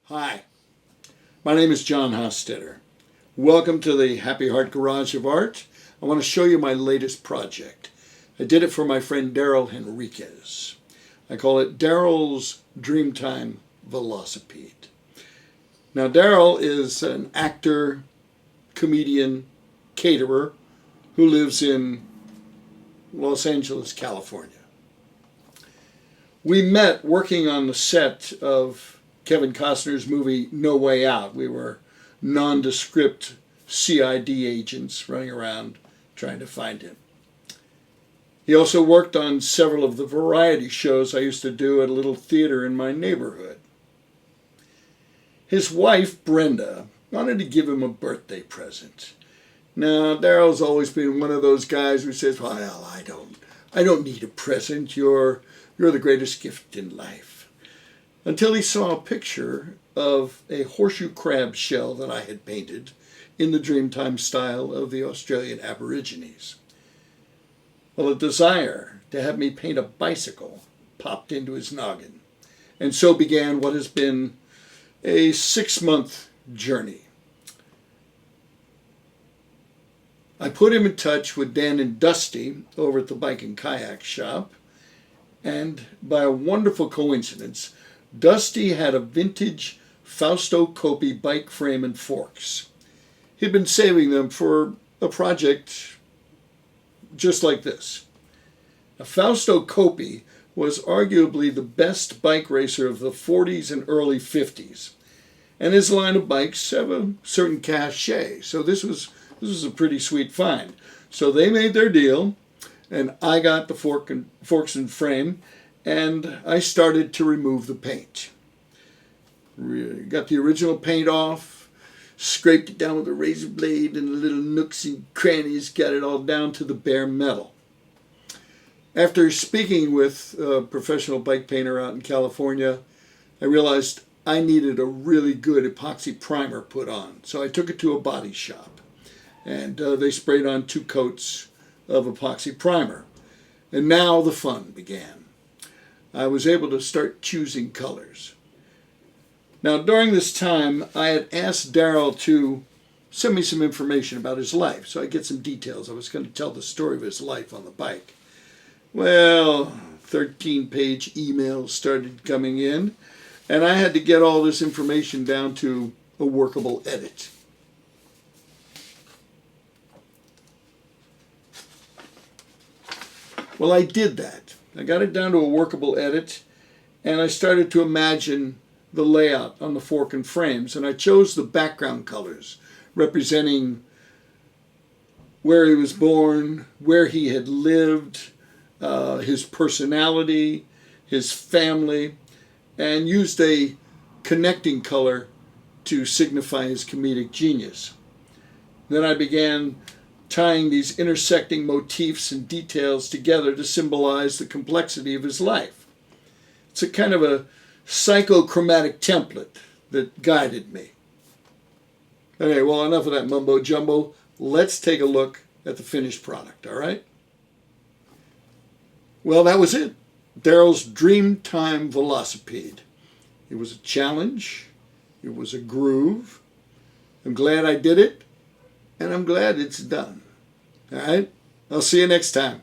Hi, my name is John Hostetter. Welcome to the Happy Heart Garage of Art. I want to show you my latest project. I did it for my friend Daryl Henriquez. I call it Daryl's Dreamtime Velocipede. Now Daryl is an actor, comedian, caterer who lives in Los Angeles, California. We met working on the set of Kevin Costner's movie No Way Out. We were nondescript CID agents running around trying to find him. He also worked on several of the variety shows I used to do at a little theater in my neighborhood. His wife, Brenda, wanted to give him a birthday present. Now, Daryl's always been one of those guys who says, well, I don't need a present. You're the greatest gift in life. Until he saw a picture of a horseshoe crab shell that I had painted in the Dreamtime style of the Australian Aborigines. Well, a desire to have me paint a bicycle popped into his noggin, and so began what has been a 6-month journey. I put him in touch with Dan and Dusty over at the Bike and Kayak Shop, and by a wonderful coincidence, Dusty had a vintage Fausto Coppi bike frame and forks. He'd been saving them for a project just like this. Now, Fausto Coppi was arguably the best bike racer of the 40s and early 50s, and his line of bikes have a certain cachet, so this was a pretty sweet find. So they made their deal, and I got the forks and frame, and I started to remove the paint. Got the original paint off, scraped it down with a razor blade, and the little nooks and crannies, got it all down to the bare metal. After speaking with a professional bike painter out in California, I realized I needed a really good epoxy primer put on. So I took it to a body shop, and they sprayed on 2 coats of epoxy primer. And now the fun began. I was able to start choosing colors. Now, during this time, I had asked Daryl to send me some information about his life, so I get some details. I was going to tell the story of his life on the bike. Well, 13-page emails started coming in, and I had to get all this information down to a workable edit. Well, I did that. I got it down to a workable edit, and I started to imagine the layout on the fork and frames, and I chose the background colors representing where he was born, where he had lived, his personality, his family, and used a connecting color to signify his comedic genius. Then I began tying these intersecting motifs and details together to symbolize the complexity of his life. It's a kind of a psychochromatic template that guided me. Okay, well, enough of that mumbo jumbo. Let's take a look at the finished product, all right? Well, that was it. Daryl's Dreamtime Velocipede. It was a challenge. It was a groove. I'm glad I did it. And I'm glad it's done. All right? I'll see you next time.